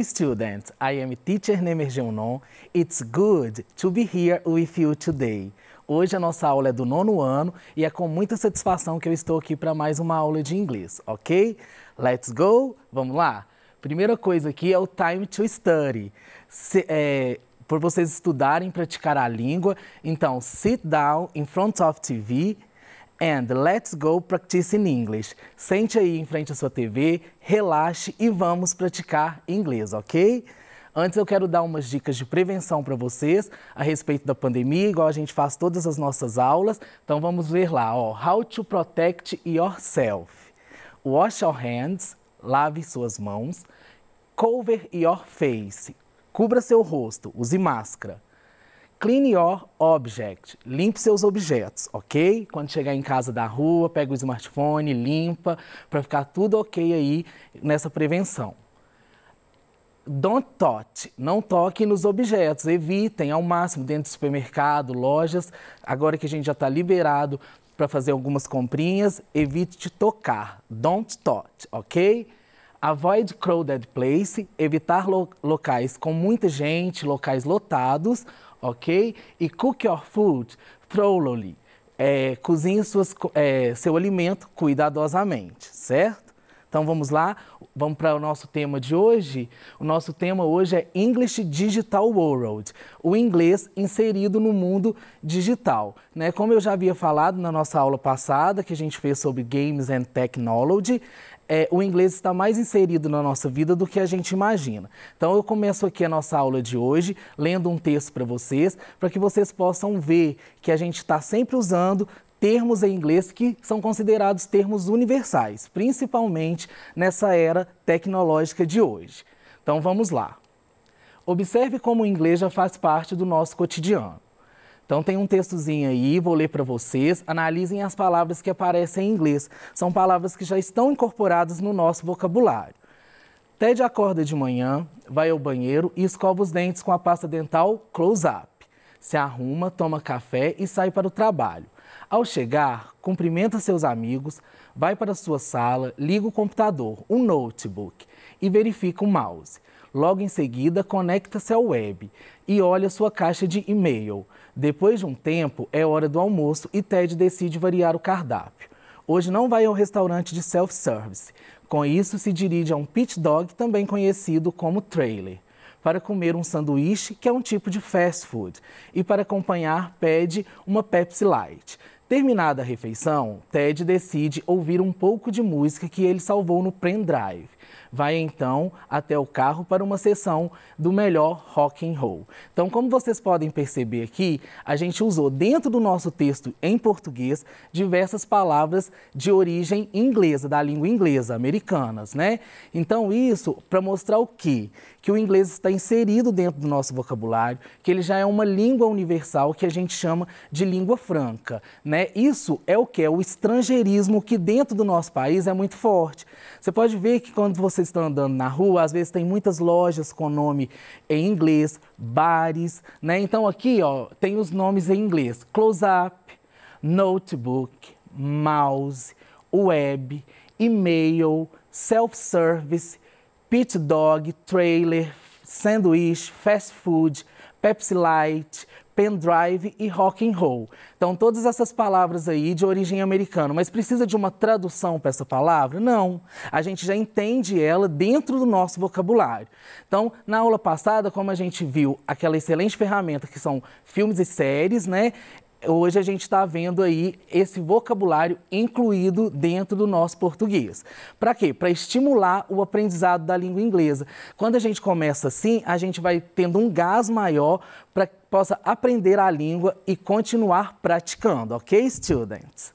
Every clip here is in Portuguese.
Hello students, I am teacher Nemer Geunon. It's good to be here with you today. Hoje a nossa aula é do 9º ano e é com muita satisfação que eu estou aqui para mais uma aula de inglês, ok? Let's go? Vamos lá? Primeira coisa aqui é o time to study. Por vocês estudarem, praticar a língua, então sit down in front of TV and let's go practice in English. Sente aí em frente à sua TV, relaxe e vamos praticar inglês, ok? Antes eu quero dar umas dicas de prevenção para vocês a respeito da pandemia, igual a gente faz todas as nossas aulas. Então vamos ver lá, ó. How to protect yourself. Wash your hands, lave suas mãos. Cover your face, cubra seu rosto, use máscara. Clean your object, limpe seus objetos, ok? Quando chegar em casa da rua, pega o smartphone, limpa, para ficar tudo ok aí nessa prevenção. Don't touch, não toque nos objetos, evitem ao máximo dentro do supermercado, lojas. Agora que a gente já está liberado para fazer algumas comprinhas, evite de tocar, don't touch, ok? Avoid crowded place, evitar locais com muita gente, locais lotados, ok? E cook your food thoroughly, cozinhe seu alimento cuidadosamente, certo? Então vamos lá, vamos para o nosso tema de hoje. O nosso tema hoje é English Digital World, o inglês inserido no mundo digital, né? Como eu já havia falado na nossa aula passada, que a gente fez sobre Games and Technology, o inglês está mais inserido na nossa vida do que a gente imagina. Então eu começo aqui a nossa aula de hoje, lendo um texto para que vocês possam ver que a gente está sempre usando termos em inglês que são considerados termos universais, principalmente nessa era tecnológica de hoje. Então vamos lá. Observe como o inglês já faz parte do nosso cotidiano. Então tem um textozinho aí, vou ler para vocês, analisem as palavras que aparecem em inglês. São palavras que já estão incorporadas no nosso vocabulário. Ted acorda de manhã, vai ao banheiro e escova os dentes com a pasta dental close-up. Se arruma, toma café e sai para o trabalho. Ao chegar, cumprimenta seus amigos, vai para sua sala, liga o computador, um notebook e verifica o mouse. Logo em seguida, conecta-se ao web e olha sua caixa de e-mail. Depois de um tempo, é hora do almoço e Ted decide variar o cardápio. Hoje não vai ao restaurante de self-service. Com isso, se dirige a um pit dog, também conhecido como trailer, para comer um sanduíche, que é um tipo de fast food, e para acompanhar pede uma Pepsi Light. Terminada a refeição, Ted decide ouvir um pouco de música que ele salvou no pendrive. Vai então até o carro para uma sessão do melhor rock and roll. Então, como vocês podem perceber aqui, a gente usou dentro do nosso texto em português diversas palavras de origem inglesa, da língua inglesa, americanas, né? Então, isso para mostrar o quê? Que o inglês está inserido dentro do nosso vocabulário, que ele já é uma língua universal que a gente chama de língua franca, né? Isso é o que? É o estrangeirismo que dentro do nosso país é muito forte. Você pode ver que quando vocês estão andando na rua, às vezes tem muitas lojas com nome em inglês, bares, né? Então aqui, ó, tem os nomes em inglês: close-up, notebook, mouse, web, e-mail, self-service, pit dog, trailer, sanduíche, fast food, Pepsi Light, pendrive e rock and roll. Então, todas essas palavras aí de origem americana, mas precisa de uma tradução para essa palavra? Não. A gente já entende ela dentro do nosso vocabulário. Então, na aula passada, como a gente viu aquela excelente ferramenta que são filmes e séries, né? Hoje a gente está vendo aí esse vocabulário incluído dentro do nosso português. Para quê? Para estimular o aprendizado da língua inglesa. Quando a gente começa assim, a gente vai tendo um gás maior para que possa aprender a língua e continuar praticando, ok, students?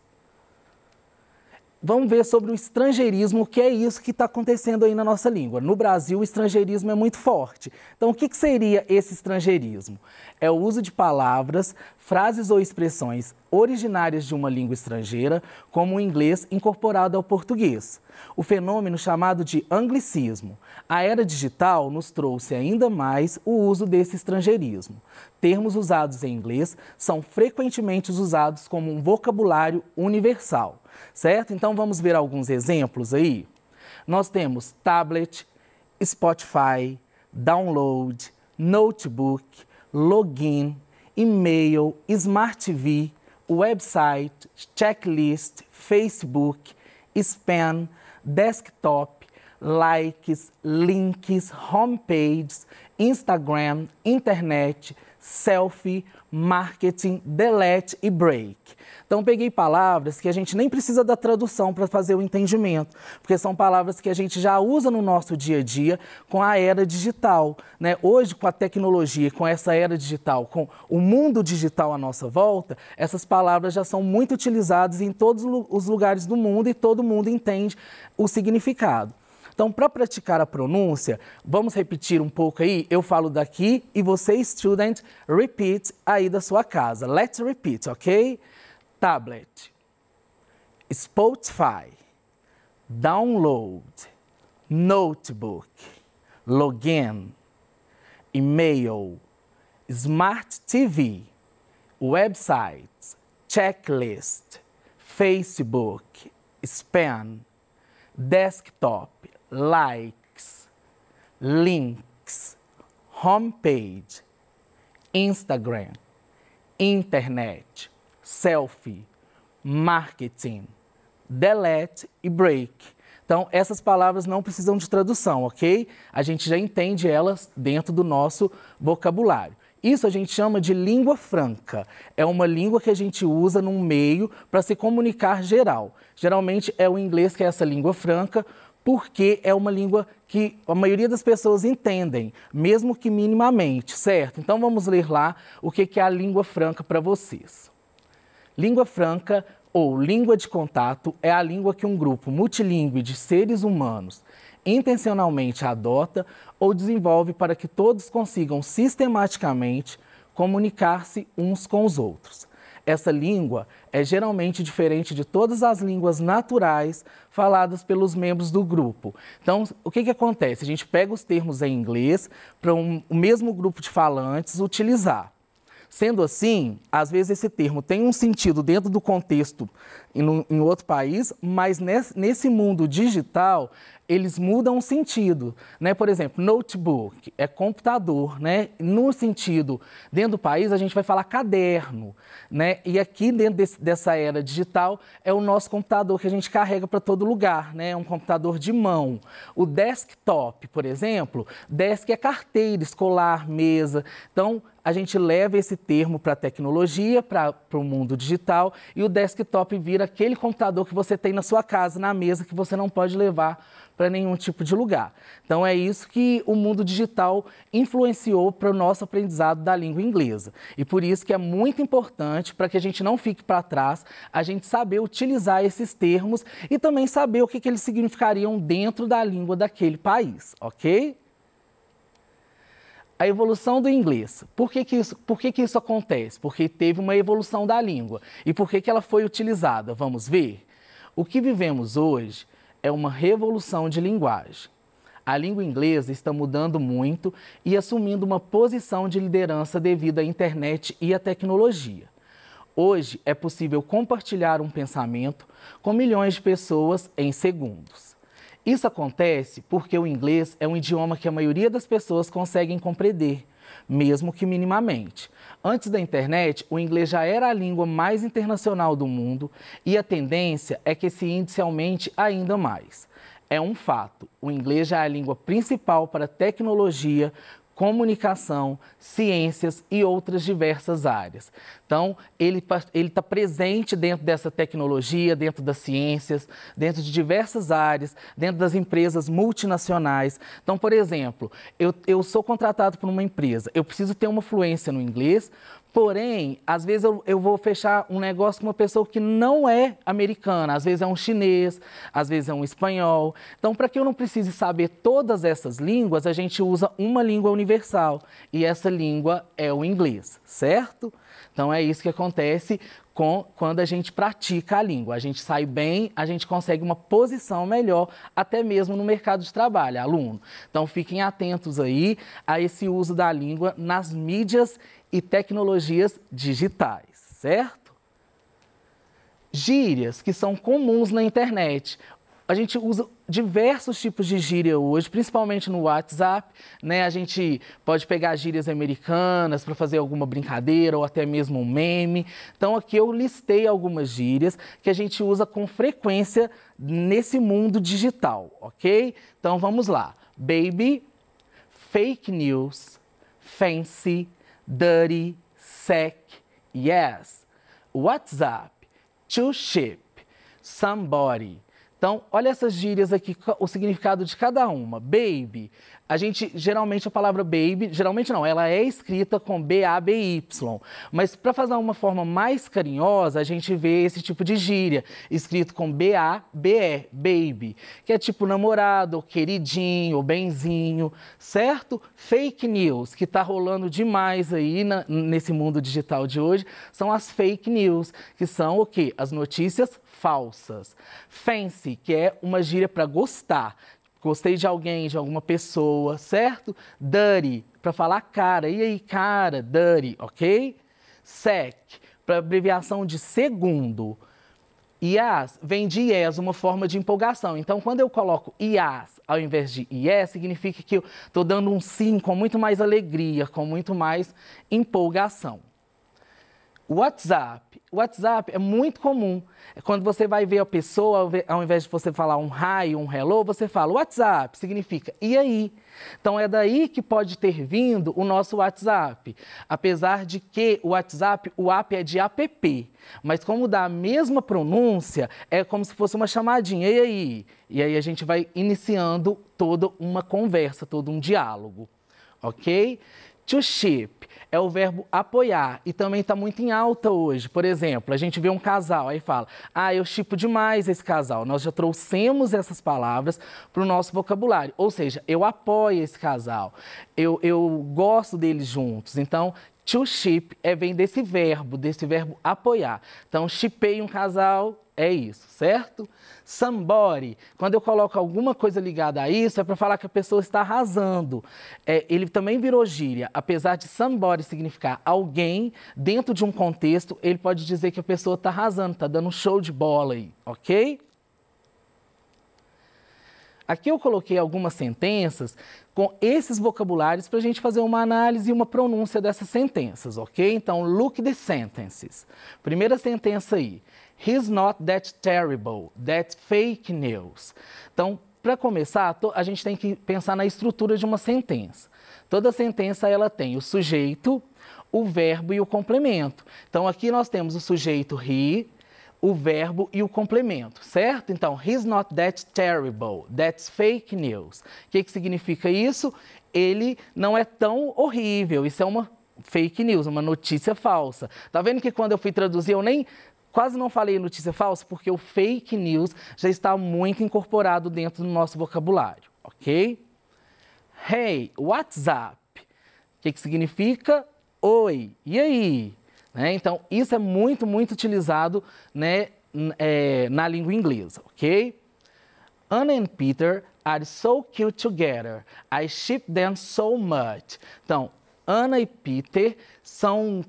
Vamos ver sobre o estrangeirismo, o que é isso que está acontecendo aí na nossa língua. No Brasil, o estrangeirismo é muito forte. Então, o que seria esse estrangeirismo? É o uso de palavras, frases ou expressões originárias de uma língua estrangeira, como o inglês incorporado ao português. O fenômeno chamado de anglicismo. A era digital nos trouxe ainda mais o uso desse estrangeirismo. Termos usados em inglês são frequentemente usados como um vocabulário universal, certo? Então vamos ver alguns exemplos aí. Nós temos tablet, Spotify, download, notebook, login, e-mail, Smart TV, website, checklist, Facebook, spam, desktop, likes, links, homepages, Instagram, internet, selfie, marketing, delete e break. Então, peguei palavras que a gente nem precisa da tradução para fazer o entendimento, porque são palavras que a gente já usa no nosso dia a dia com a era digital, né? Hoje, com a tecnologia, com essa era digital, com o mundo digital à nossa volta, essas palavras já são muito utilizadas em todos os lugares do mundo e todo mundo entende o significado. Então, para praticar a pronúncia, vamos repetir um pouco aí. Eu falo daqui e você, student, repeat aí da sua casa. Let's repeat, ok? Tablet, Spotify, download, notebook, login, email, Smart TV, website, checklist, Facebook, spam, desktop, likes, links, homepage, Instagram, internet, selfie, marketing, delete e break. Então, essas palavras não precisam de tradução, ok? A gente já entende elas dentro do nosso vocabulário. Isso a gente chama de língua franca. É uma língua que a gente usa num meio para se comunicar geral. Geralmente é o inglês que é essa língua franca, porque é uma língua que a maioria das pessoas entendem, mesmo que minimamente, certo? Então vamos ler lá o que é a língua franca para vocês. Língua franca ou língua de contato é a língua que um grupo multilingüe de seres humanos intencionalmente adota ou desenvolve para que todos consigam sistematicamente comunicar-se uns com os outros. Essa língua é geralmente diferente de todas as línguas naturais faladas pelos membros do grupo. Então, o que acontece? A gente pega os termos em inglês para o mesmo grupo de falantes utilizar. Sendo assim, às vezes esse termo tem um sentido dentro do contexto em outro país, mas nesse mundo digital, eles mudam o sentido, né? Por exemplo, notebook é computador, né? No sentido, dentro do país, a gente vai falar caderno, né? E aqui dentro dessa era digital, é o nosso computador que a gente carrega para todo lugar, né? É um computador de mão. O desktop, por exemplo, desk é carteira escolar, mesa. Então, a gente leva esse termo para a tecnologia, para o mundo digital, e o desktop vira aquele computador que você tem na sua casa, na mesa, que você não pode levar para nenhum tipo de lugar. Então, é isso que o mundo digital influenciou para o nosso aprendizado da língua inglesa. E por isso que é muito importante, para que a gente não fique para trás, a gente saber utilizar esses termos e também saber o que eles significariam dentro da língua daquele país, ok? A evolução do inglês. Por que isso acontece? Porque teve uma evolução da língua. E por que ela foi utilizada? Vamos ver? O que vivemos hoje é uma revolução de linguagem. A língua inglesa está mudando muito e assumindo uma posição de liderança devido à internet e à tecnologia. Hoje é possível compartilhar um pensamento com milhões de pessoas em segundos. Isso acontece porque o inglês é um idioma que a maioria das pessoas conseguem compreender, mesmo que minimamente. Antes da internet, o inglês já era a língua mais internacional do mundo e a tendência é que esse índice aumente ainda mais. É um fato, o inglês já é a língua principal para tecnologia, comunicação, ciências e outras diversas áreas. Então, ele está presente dentro dessa tecnologia, dentro das ciências, dentro de diversas áreas, dentro das empresas multinacionais. Então, por exemplo, eu sou contratado por uma empresa, eu preciso ter uma fluência no inglês, porém, às vezes eu vou fechar um negócio com uma pessoa que não é americana, às vezes é um chinês, às vezes é um espanhol. Então, para que eu não precise saber todas essas línguas, a gente usa uma língua universal e essa língua é o inglês, certo? Então, é isso que acontece quando a gente pratica a língua. A gente sai bem, a gente consegue uma posição melhor, até mesmo no mercado de trabalho, aluno. Então, fiquem atentos aí a esse uso da língua nas mídias e tecnologias digitais, certo? Gírias que são comuns na internet. A gente usa diversos tipos de gíria hoje, principalmente no WhatsApp, né? A gente pode pegar gírias americanas para fazer alguma brincadeira ou até mesmo um meme. Então aqui eu listei algumas gírias que a gente usa com frequência nesse mundo digital, ok? Então vamos lá. Baby, fake news, fancy, dirty, sec, yes. WhatsApp, to ship, somebody. Então, olha essas gírias aqui, o significado de cada uma. Baby, geralmente a palavra baby, geralmente não, ela é escrita com B-A-B-Y. Mas para fazer uma forma mais carinhosa, a gente vê esse tipo de gíria, escrito com B-A-B-E, baby, que é tipo namorado, ou queridinho, ou benzinho, certo? Fake news, que está rolando demais aí nesse mundo digital de hoje, são as fake news, que são o quê? As notícias falsas. Fancy, que é uma gíria para gostar. Gostei de alguém, de alguma pessoa, certo? Dirty, para falar cara. E aí, cara, dirty, ok? Sec, para abreviação de segundo. Ias vem de yes, uma forma de empolgação. Então, quando eu coloco ias ao invés de yes, significa que eu estou dando um sim com muito mais alegria, com muito mais empolgação. WhatsApp. WhatsApp é muito comum. Quando você vai ver a pessoa, ao invés de você falar um hi, um hello, você fala WhatsApp, significa e aí? Então é daí que pode ter vindo o nosso WhatsApp. Apesar de que o WhatsApp, o app é de app, mas como dá a mesma pronúncia, é como se fosse uma chamadinha, e aí? E aí a gente vai iniciando toda uma conversa, todo um diálogo, ok? To ship é o verbo apoiar e também está muito em alta hoje. Por exemplo, a gente vê um casal, aí fala, eu shippo demais esse casal. Nós já trouxemos essas palavras para o nosso vocabulário. Ou seja, eu apoio esse casal, eu gosto deles juntos. Então, to ship vem desse verbo apoiar. Então, shippei um casal, é isso, certo? Somebody, quando eu coloco alguma coisa ligada a isso, é para falar que a pessoa está arrasando. Ele também virou gíria. Apesar de somebody significar alguém, dentro de um contexto, ele pode dizer que a pessoa está arrasando, está dando um show de bola aí, ok? Aqui eu coloquei algumas sentenças com esses vocabulários para a gente fazer uma análise e uma pronúncia dessas sentenças, ok? Então, look the sentences. Primeira sentença aí. He's not that terrible, that's fake news. Então, para começar, a gente tem que pensar na estrutura de uma sentença. Toda sentença ela tem o sujeito, o verbo e o complemento. Então, aqui nós temos o sujeito he, o verbo e o complemento, certo? Então, he's not that terrible, that's fake news. O que significa isso? Ele não é tão horrível, isso é uma fake news, uma notícia falsa. Tá vendo que quando eu fui traduzir, eu quase não falei notícia falsa, porque o fake news já está muito incorporado dentro do nosso vocabulário, ok? Hey, what's up? O que significa? Oi, e aí? Então, isso é muito, muito utilizado, né, na língua inglesa, ok? Anna and Peter are so cute together. I ship them so much. Então, Anna e Peter são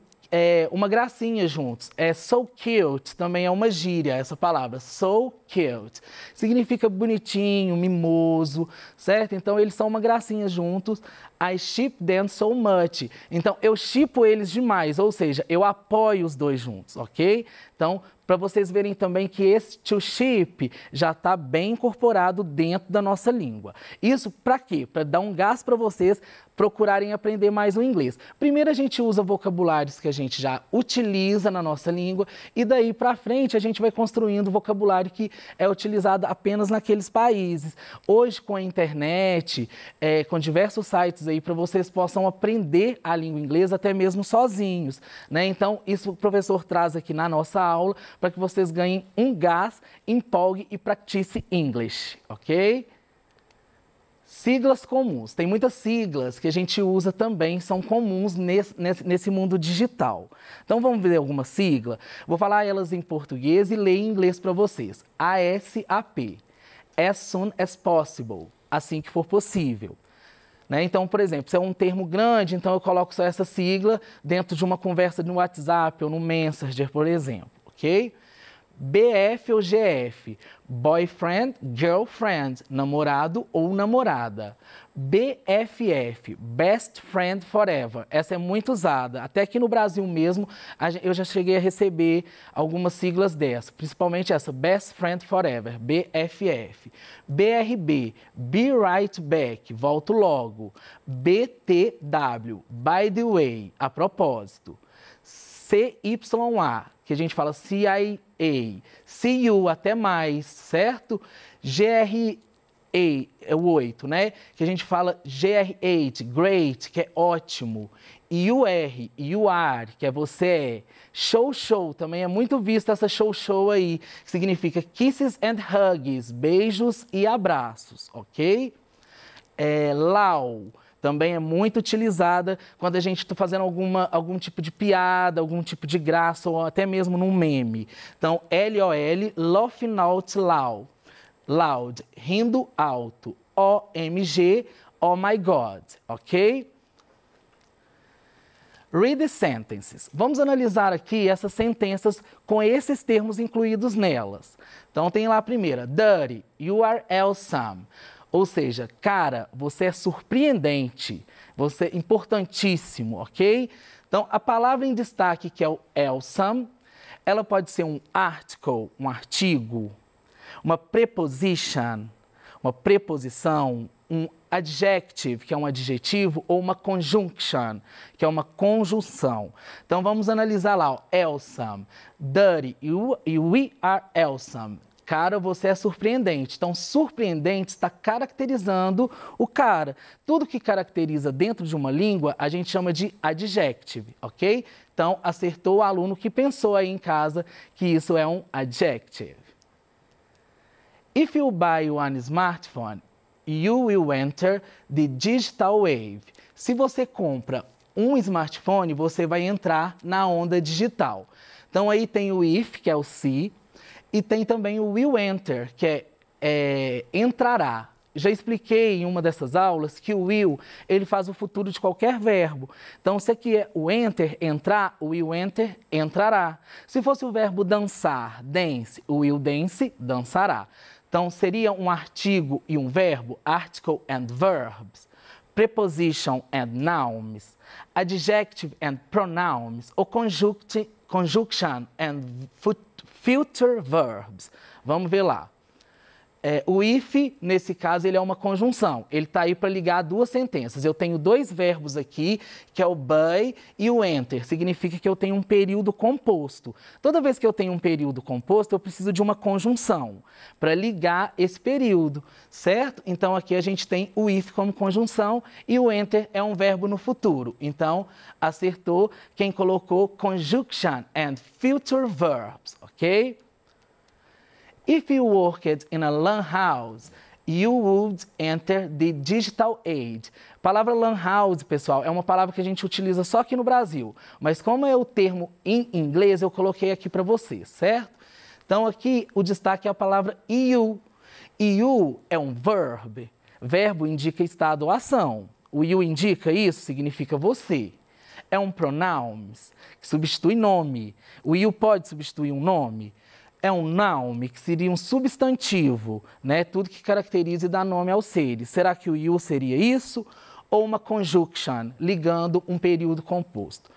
uma gracinha juntos. So cute também é uma gíria, essa palavra, so cute. Significa bonitinho, mimoso, certo? Então, eles são uma gracinha juntos. I ship them so much. Então, eu shippo eles demais, ou seja, eu apoio os dois juntos, ok? Então, para vocês verem também que esse to ship já está bem incorporado dentro da nossa língua. Isso para quê? Para dar um gás para vocês procurarem aprender mais o inglês. Primeiro a gente usa vocabulários que a gente já utiliza na nossa língua e daí para frente a gente vai construindo vocabulário que é utilizado apenas naqueles países. Hoje com a internet, com diversos sites aí para vocês possam aprender a língua inglesa até mesmo sozinhos, né? Então isso o professor traz aqui na nossa aula para que vocês ganhem um gás, empolgue e practice English, ok? Siglas comuns. Tem muitas siglas que a gente usa também, são comuns nesse mundo digital. Então vamos ver alguma sigla? Vou falar elas em português e ler em inglês para vocês. ASAP. As soon as possible. Assim que for possível. Então, por exemplo, se é um termo grande, então eu coloco só essa sigla dentro de uma conversa no WhatsApp ou no Messenger, por exemplo, ok? BF ou GF, boyfriend, girlfriend, namorado ou namorada. BFF, best friend forever. Essa é muito usada. Até aqui no Brasil mesmo, eu já cheguei a receber algumas siglas dessa, principalmente essa, best friend forever, BFF. BRB, be right back, volto logo. BTW, by the way, a propósito. CYA, que a gente fala CIA, see you, até mais, certo? GRA, é o 8, né? Que a gente fala GR8, great, que é ótimo. UR, you are, que é você é. Show, show, também é muito vista essa show, show aí, que significa kisses and hugs, beijos e abraços, ok? LOL. Também é muito utilizada quando a gente está fazendo algum tipo de piada, algum tipo de graça ou até mesmo num meme. Então, LOL, laughing out loud, loud, rindo alto. OMG, oh my God, ok? Read the sentences. Vamos analisar aqui essas sentenças com esses termos incluídos nelas. Então, tem lá a primeira, dirty, you are awesome. Ou seja, cara, você é surpreendente, você é importantíssimo, ok? Então, a palavra em destaque, que é o awesome, ela pode ser um article, um artigo, uma preposition, uma preposição, um adjective, que é um adjetivo, ou uma conjunction, que é uma conjunção. Então, vamos analisar lá, ó, awesome, dirty, we are awesome. Cara, você é surpreendente. Então, surpreendente está caracterizando o cara. Tudo que caracteriza dentro de uma língua, a gente chama de adjective, ok? Então, acertou o aluno que pensou aí em casa que isso é um adjective. If you buy one smartphone, you will enter the digital wave. Se você compra um smartphone, você vai entrar na onda digital. Então, aí tem o if, que é o se, e tem também o will enter, que é entrará. Já expliquei em uma dessas aulas que o will, ele faz o futuro de qualquer verbo. Então, se aqui é o enter, entrar, o will enter, entrará. Se fosse o verbo dançar, dance, o will dance, dançará. Então, seria um artigo e um verbo, article and verbs, preposition and nouns, adjective and pronouns, ou conjunction and future verbs. Vamos ver lá. O if, nesse caso, ele é uma conjunção. Ele está aí para ligar duas sentenças. Eu tenho dois verbos aqui, que é o buy e o enter. Significa que eu tenho um período composto. Toda vez que eu tenho um período composto, eu preciso de uma conjunção para ligar esse período, certo? Então, aqui a gente tem o if como conjunção e o enter é um verbo no futuro. Então, acertou quem colocou conjunction and future verbs, ok? If you worked in a LAN house, you would enter the digital age. A palavra LAN house, pessoal, é uma palavra que a gente utiliza só aqui no Brasil. Mas como é o termo em inglês, eu coloquei aqui para vocês, certo? Então, aqui o destaque é a palavra you. You é um verb. Verbo indica estado ou ação. O you indica isso, significa você. É um pronouns, que substitui nome. O you pode substituir um nome. É um noun, que seria um substantivo, né? Tudo que caracteriza e dá nome aos seres. Será que o you seria isso? Ou uma conjunction, ligando um período composto?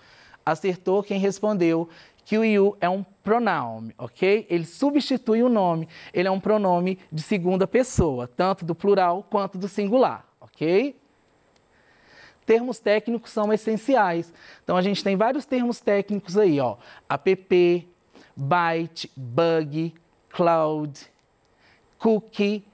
Acertou quem respondeu que o you é um pronoun, ok? Ele substitui o nome, ele é um pronome de segunda pessoa, tanto do plural quanto do singular, ok? Termos técnicos são essenciais. Então, a gente tem vários termos técnicos aí, ó. App, byte, bug, cloud, cookie,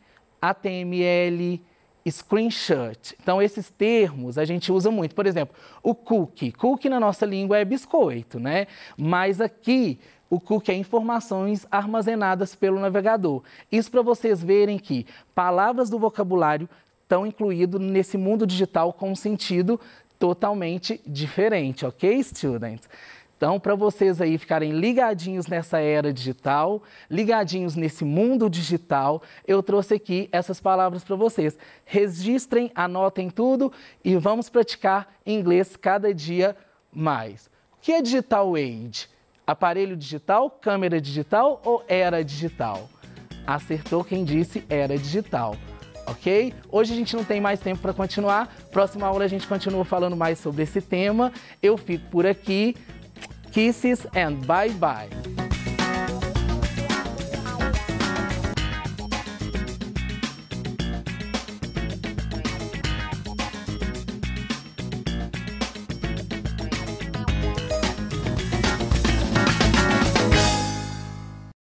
HTML, screenshot. Então, esses termos a gente usa muito. Por exemplo, o cookie. Cookie na nossa língua é biscoito, né? Mas aqui, o cookie é informações armazenadas pelo navegador. Isso para vocês verem que palavras do vocabulário estão incluídas nesse mundo digital com um sentido totalmente diferente, ok, students? Então, para vocês aí ficarem ligadinhos nessa era digital, ligadinhos nesse mundo digital, eu trouxe aqui essas palavras para vocês. Registrem, anotem tudo e vamos praticar inglês cada dia mais. O que é Digital Age? Aparelho digital, câmera digital ou era digital? Acertou quem disse era digital, ok? Hoje a gente não tem mais tempo para continuar. Próxima aula a gente continua falando mais sobre esse tema. Eu fico por aqui. Kisses and bye bye.